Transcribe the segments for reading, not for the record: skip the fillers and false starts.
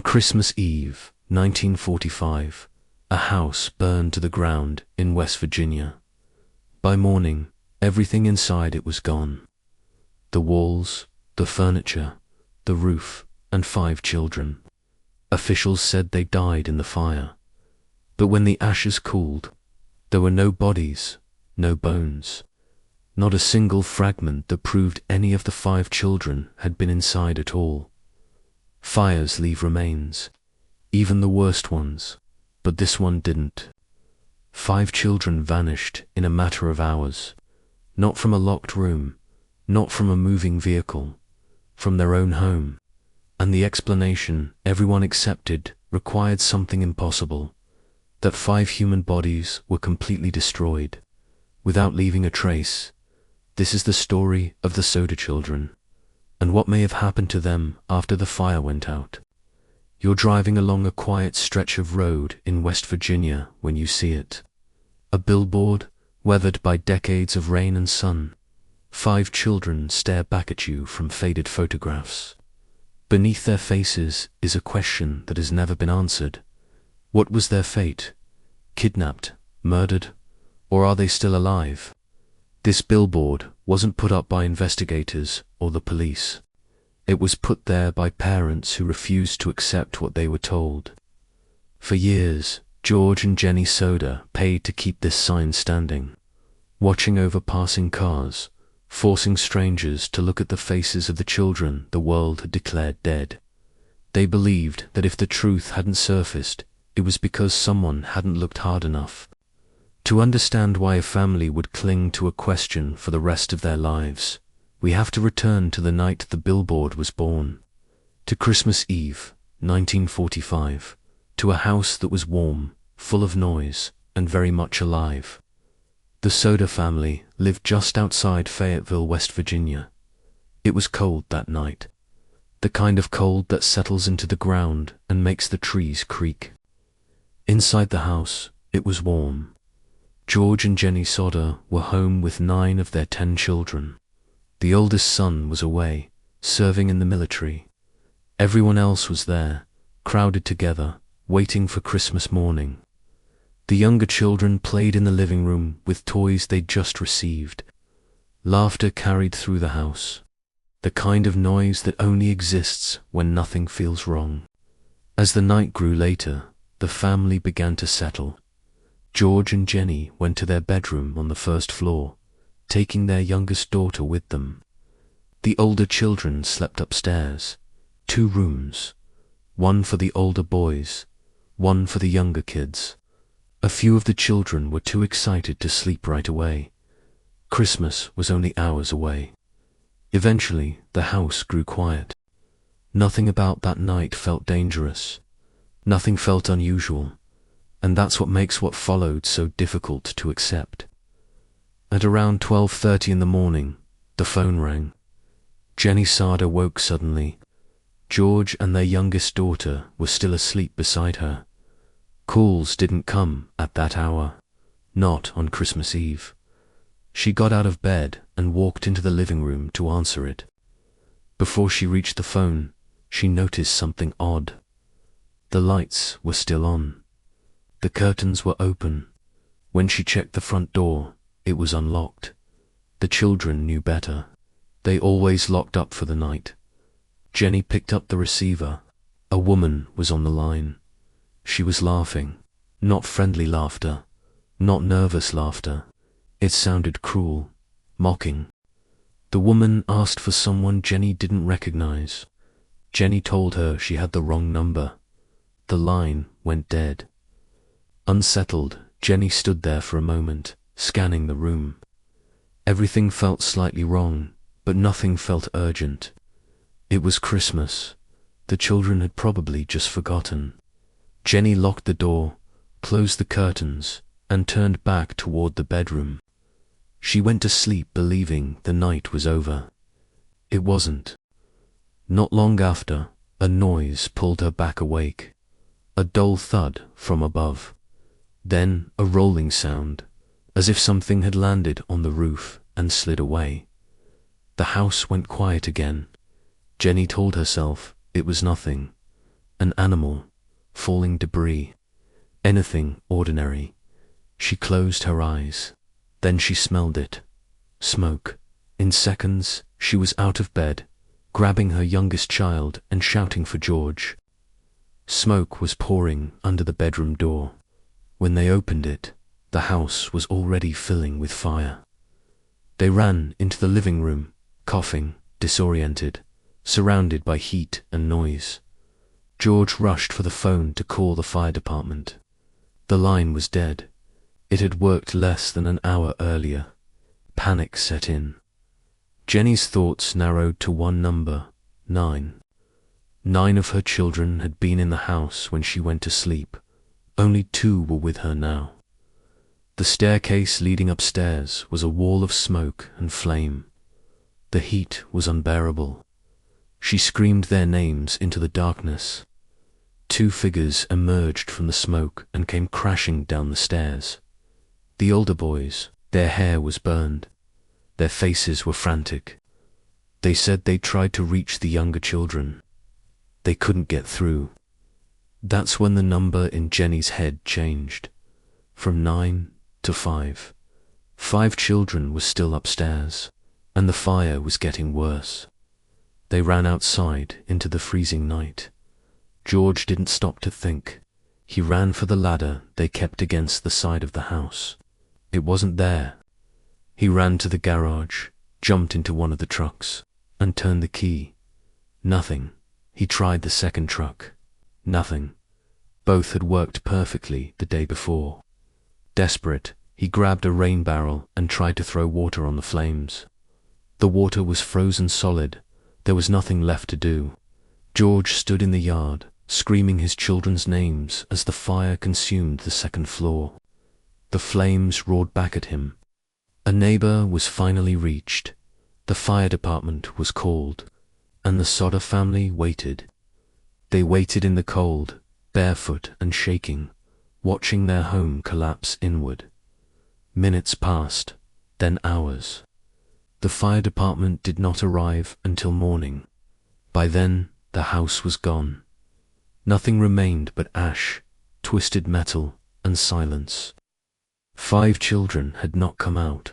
Christmas Eve, 1945, a house burned to the ground in West Virginia. By morning, everything inside it was gone. The walls, the furniture, the roof, and 5 children. Officials said they died in the fire. But when the ashes cooled, there were no bodies, no bones, not a single fragment that proved any of the 5 children had been inside at all. Fires leave remains, even the worst ones, but this one didn't. 5 children vanished in a matter of hours, not from a locked room, not from a moving vehicle, from their own home, and the explanation everyone accepted required something impossible, that 5 human bodies were completely destroyed, without leaving a trace. This is the story of the Sodder children, and what may have happened to them after the fire went out. You're driving along a quiet stretch of road in West Virginia when you see it. A billboard, weathered by decades of rain and sun. 5 children stare back at you from faded photographs. Beneath their faces is a question that has never been answered. What was their fate? Kidnapped? Murdered? Or are they still alive? This billboard wasn't put up by investigators or the police. It was put there by parents who refused to accept what they were told. For years, George and Jenny Sodder paid to keep this sign standing, watching over passing cars, forcing strangers to look at the faces of the children the world had declared dead. They believed that if the truth hadn't surfaced, it was because someone hadn't looked hard enough. To understand why a family would cling to a question for the rest of their lives, we have to return to the night the billboard was born, to Christmas Eve, 1945, to a house that was warm, full of noise, and very much alive. The Sodder family lived just outside Fayetteville, West Virginia. It was cold that night, the kind of cold that settles into the ground and makes the trees creak. Inside the house, it was warm. George and Jenny Sodder were home with 9 of their 10 children. The oldest son was away, serving in the military. Everyone else was there, crowded together, waiting for Christmas morning. The younger children played in the living room with toys they'd just received. Laughter carried through the house, the kind of noise that only exists when nothing feels wrong. As the night grew later, the family began to settle. George and Jenny went to their bedroom on the 1st floor, taking their youngest daughter with them. The older children slept upstairs, 2 rooms, one for the older boys, one for the younger kids. A few of the children were too excited to sleep right away. Christmas was only hours away. Eventually, the house grew quiet. Nothing about that night felt dangerous. Nothing felt unusual. And that's what makes what followed so difficult to accept. At around 12:30 in the morning, the phone rang. Jenny Sodder woke suddenly. George and their youngest daughter were still asleep beside her. Calls didn't come at that hour, not on Christmas Eve. She got out of bed and walked into the living room to answer it. Before she reached the phone, she noticed something odd. The lights were still on. The curtains were open. When she checked the front door, it was unlocked. The children knew better. They always locked up for the night. Jenny picked up the receiver. A woman was on the line. She was laughing. Not friendly laughter. Not nervous laughter. It sounded cruel, mocking. The woman asked for someone Jenny didn't recognize. Jenny told her she had the wrong number. The line went dead. Unsettled, Jenny stood there for a moment, scanning the room. Everything felt slightly wrong, but nothing felt urgent. It was Christmas. The children had probably just forgotten. Jenny locked the door, closed the curtains, and turned back toward the bedroom. She went to sleep believing the night was over. It wasn't. Not long after, a noise pulled her back awake. A dull thud from above. Then a rolling sound, as if something had landed on the roof and slid away. The house went quiet again. Jenny told herself it was nothing. an animal, falling debris, anything ordinary. She closed her eyes. Then she smelled it. Smoke. In seconds, she was out of bed, grabbing her youngest child and shouting for George. Smoke was pouring under the bedroom door. When they opened it, the house was already filling with fire. They ran into the living room, coughing, disoriented, surrounded by heat and noise. George rushed for the phone to call the fire department. The line was dead. It had worked less than an hour earlier. Panic set in. Jenny's thoughts narrowed to one number: 9. 9 of her children had been in the house when she went to sleep. Only 2 were with her now. The staircase leading upstairs was a wall of smoke and flame. The heat was unbearable. She screamed their names into the darkness. 2 figures emerged from the smoke and came crashing down the stairs. The older boys, their hair was burned. Their faces were frantic. They said they tried to reach the younger children. They couldn't get through. That's when the number in Jenny's head changed. From 9 to 5. 5 children were still upstairs, and the fire was getting worse. They ran outside into the freezing night. George didn't stop to think. He ran for the ladder they kept against the side of the house. It wasn't there. He ran to the garage, jumped into one of the trucks, and turned the key. Nothing. He tried the second truck. Nothing. Both had worked perfectly the day before. Desperate, he grabbed a rain barrel and tried to throw water on the flames. The water was frozen solid. There was nothing left to do. George stood in the yard, screaming his children's names as the fire consumed the second floor. The flames roared back at him. A neighbor was finally reached. The fire department was called, and the Sodder family waited. They waited in the cold, barefoot and shaking, watching their home collapse inward. Minutes passed, then hours. The fire department did not arrive until morning. By then, the house was gone. Nothing remained but ash, twisted metal, and silence. 5 children had not come out.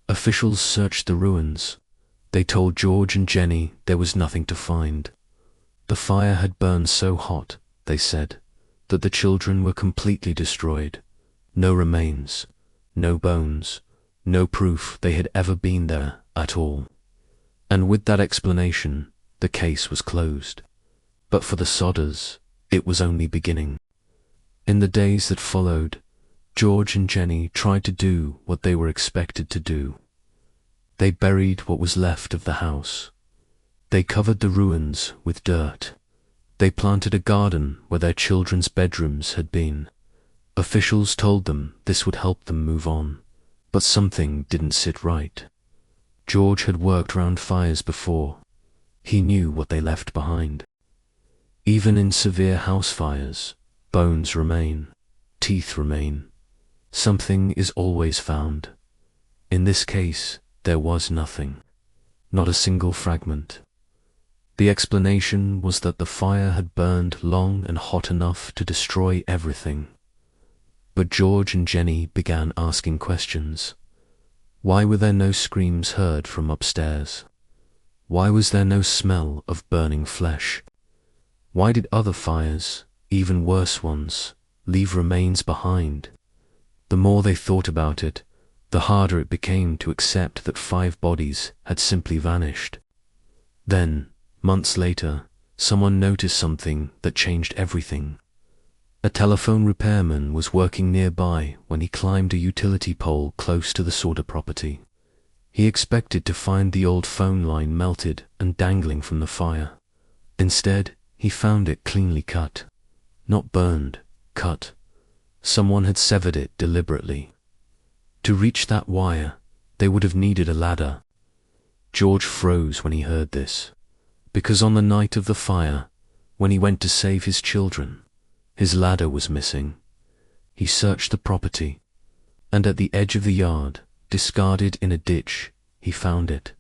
Officials searched the ruins. They told George and Jenny there was nothing to find. The fire had burned so hot, they said, that the children were completely destroyed. No remains, no bones, no proof they had ever been there at all. And with that explanation, the case was closed. But for the Sodders, it was only beginning. In the days that followed, George and Jenny tried to do what they were expected to do. They buried what was left of the house. They covered the ruins with dirt. They planted a garden where their children's bedrooms had been. Officials told them this would help them move on, but something didn't sit right. George had worked round fires before. He knew what they left behind. Even in severe house fires, bones remain, teeth remain. Something is always found. In this case, there was nothing, not a single fragment. The explanation was that the fire had burned long and hot enough to destroy everything. But George and Jenny began asking questions. Why were there no screams heard from upstairs? Why was there no smell of burning flesh? Why did other fires, even worse ones, leave remains behind? The more they thought about it, the harder it became to accept that 5 bodies had simply vanished. Then, months later, someone noticed something that changed everything. A telephone repairman was working nearby when he climbed a utility pole close to the Sodder property. He expected to find the old phone line melted and dangling from the fire. Instead, he found it cleanly cut. Not burned, cut. Someone had severed it deliberately. To reach that wire, they would have needed a ladder. George froze when he heard this, because on the night of the fire, when he went to save his children, his ladder was missing. He searched the property, and at the edge of the yard, discarded in a ditch, he found it.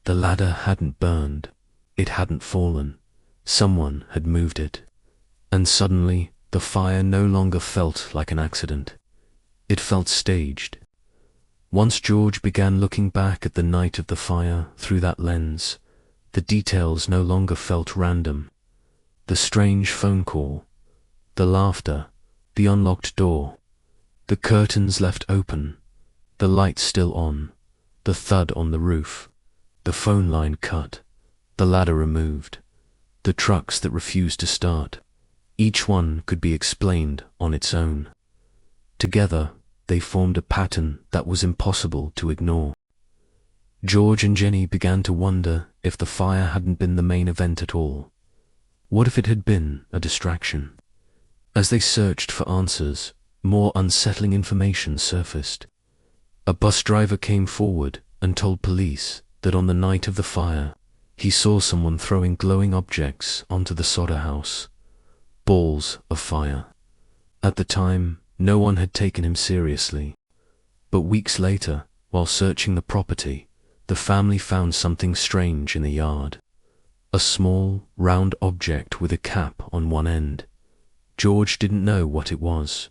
The ladder hadn't burned. It hadn't fallen. Someone had moved it. And suddenly, the fire no longer felt like an accident. It felt staged. Once George began looking back at the night of the fire through that lens, the details no longer felt random. The strange phone call, the laughter, the unlocked door, the curtains left open, the lights still on, the thud on the roof, the phone line cut, the ladder removed, the trucks that refused to start. Each one could be explained on its own. Together, they formed a pattern that was impossible to ignore. George and Jenny began to wonder if the fire hadn't been the main event at all. What if it had been a distraction? As they searched for answers, more unsettling information surfaced. A bus driver came forward and told police that on the night of the fire, he saw someone throwing glowing objects onto the Sodder house. Balls of fire. At the time, no one had taken him seriously. But weeks later, while searching the property, the family found something strange in the yard. A small, round object with a cap on one end. George didn't know what it was.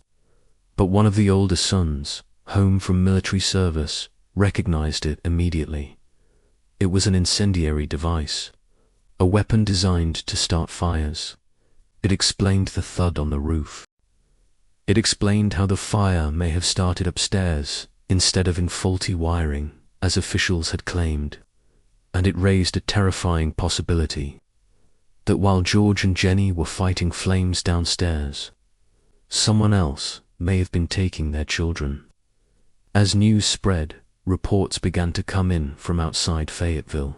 But one of the older sons, home from military service, recognized it immediately. It was an incendiary device, a weapon designed to start fires. It explained the thud on the roof. It explained how the fire may have started upstairs instead of in faulty wiring, as officials had claimed. And it raised a terrifying possibility, that while George and Jenny were fighting flames downstairs, someone else may have been taking their children. As news spread, reports began to come in from outside Fayetteville.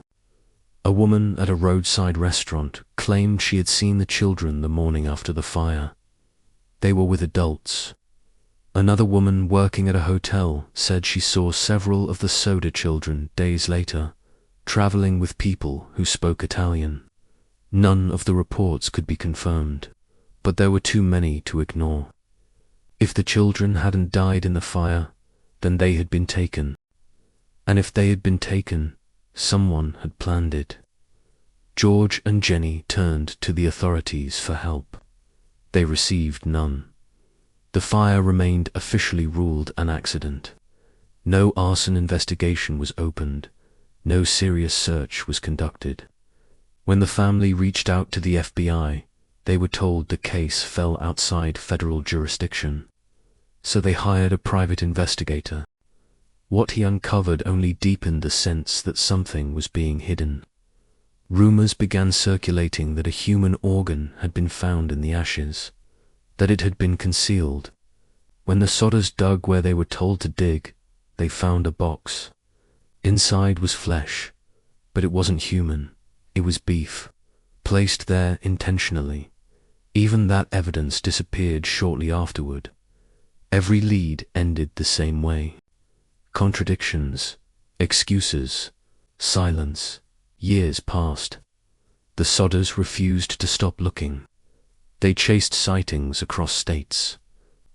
A woman at a roadside restaurant claimed she had seen the children the morning after the fire. They were with adults. Another woman working at a hotel said she saw several of the Sodder children days later, traveling with people who spoke Italian. None of the reports could be confirmed, but there were too many to ignore. If the children hadn't died in the fire, then they had been taken. And if they had been taken, someone had planned it. George and Jenny turned to the authorities for help. They received none. The fire remained officially ruled an accident. No arson investigation was opened. No serious search was conducted. When the family reached out to the FBI, they were told the case fell outside federal jurisdiction. So they hired a private investigator. What he uncovered only deepened the sense that something was being hidden. Rumors began circulating that a human organ had been found in the ashes, that it had been concealed. When the Sodders dug where they were told to dig, they found a box. Inside was flesh, but it wasn't human. It was beef, placed there intentionally. Even that evidence disappeared shortly afterward. Every lead ended the same way. Contradictions, excuses, silence. Years passed. The Sodders refused to stop looking. They chased sightings across states.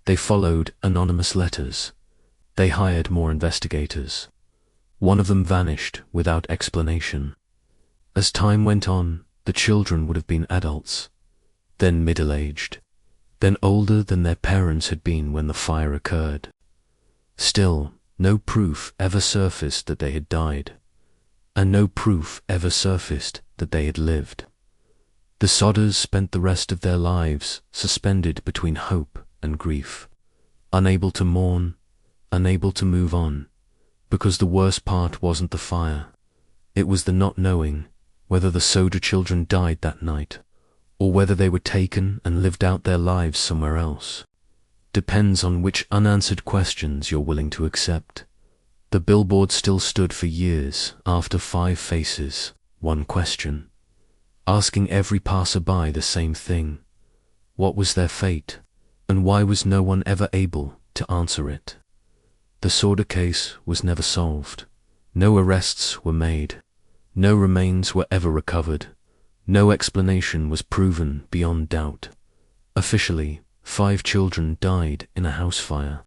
They followed anonymous letters. They hired more investigators. One of them vanished without explanation. As time went on, the children would have been adults, then middle-aged, then older than their parents had been when the fire occurred. Still, no proof ever surfaced that they had died, and no proof ever surfaced that they had lived. The Sodders spent the rest of their lives suspended between hope and grief, unable to mourn, unable to move on, because the worst part wasn't the fire. It was the not knowing whether the Sodder children died that night, or whether they were taken and lived out their lives somewhere else. Depends on which unanswered questions you're willing to accept. The billboard still stood for years after 5 faces, 1 question, asking every passerby the same thing. What was their fate, and why was no one ever able to answer it? The Sodder case was never solved. No arrests were made. No remains were ever recovered. No explanation was proven beyond doubt. Officially, 5 children died in a house fire.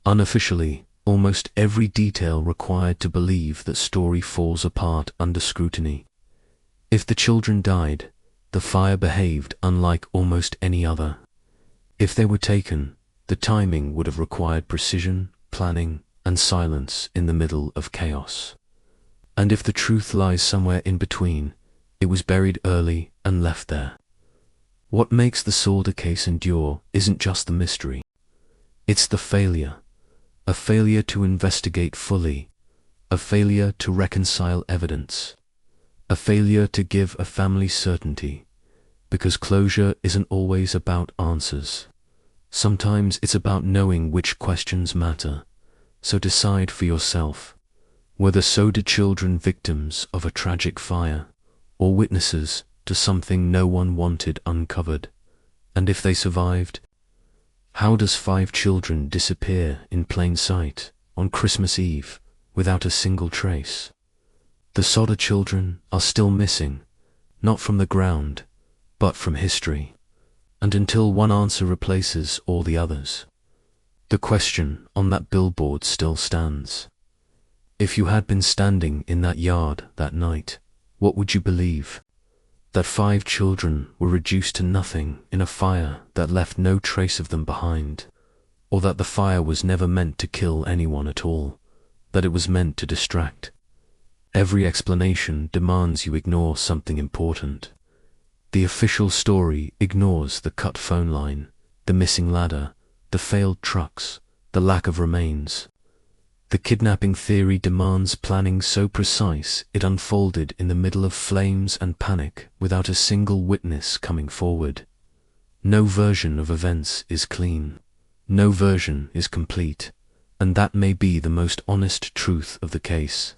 Unofficially, almost every detail required to believe that story falls apart under scrutiny. If the children died, The fire behaved unlike almost any other. If they were taken, the timing would have required precision, planning, and silence in the middle of chaos. And if the truth lies somewhere in between, it was buried early and left there. What makes the Sodder case endure isn't just the mystery. It's the failure. A failure to investigate fully. A failure to reconcile evidence. A failure to give a family certainty. Because closure isn't always about answers. Sometimes it's about knowing which questions matter. So decide for yourself. Were the Sodder children victims of a tragic fire, or witnesses to something no one wanted uncovered? And if they survived, how does 5 children disappear in plain sight on Christmas Eve without a single trace? The Sodder children are still missing, not from the ground, but from history. And until one answer replaces all the others, the question on that billboard still stands. If you had been standing in that yard that night, what would you believe? That 5 children were reduced to nothing in a fire that left no trace of them behind, or that the fire was never meant to kill anyone at all, that it was meant to distract? Every explanation demands you ignore something important. The official story ignores the cut phone line, the missing ladder, the failed trucks, the lack of remains. The kidnapping theory demands planning so precise it unfolded in the middle of flames and panic without a single witness coming forward. No version of events is clean. No version is complete, and that may be the most honest truth of the case.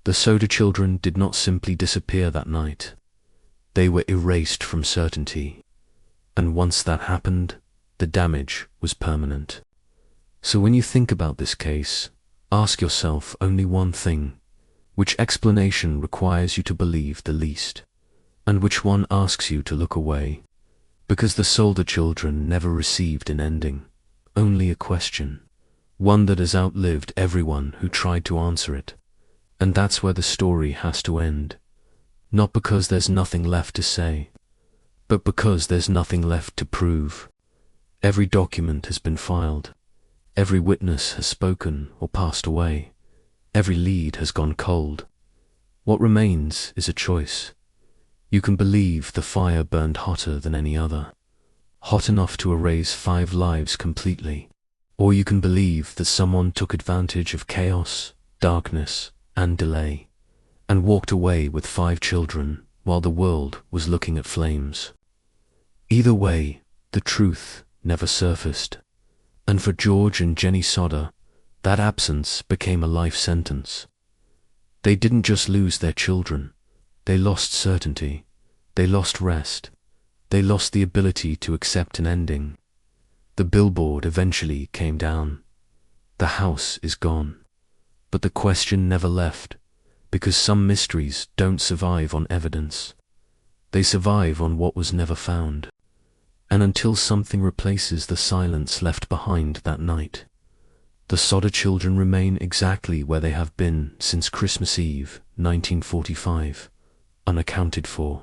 The Sodder children did not simply disappear that night. They were erased from certainty, and once that happened, the damage was permanent. So when you think about this case, ask yourself only one thing: which explanation requires you to believe the least, and which one asks you to look away? Because the Sodder children never received an ending, only a question, one that has outlived everyone who tried to answer it. And that's where the story has to end. Not because there's nothing left to say, but because there's nothing left to prove. Every document has been filed. Every witness has spoken or passed away. Every lead has gone cold. What remains is a choice. You can believe the fire burned hotter than any other, hot enough to erase 5 lives completely. Or you can believe that someone took advantage of chaos, darkness, and delay, and walked away with 5 children while the world was looking at flames. Either way, the truth never surfaced. And for George and Jenny Sodder, that absence became a life sentence. They didn't just lose their children, they lost certainty, they lost rest, they lost the ability to accept an ending. The billboard eventually came down. The house is gone. But the question never left, because some mysteries don't survive on evidence. They survive on what was never found. And until something replaces the silence left behind that night, the Sodder children remain exactly where they have been since Christmas Eve, 1945, unaccounted for.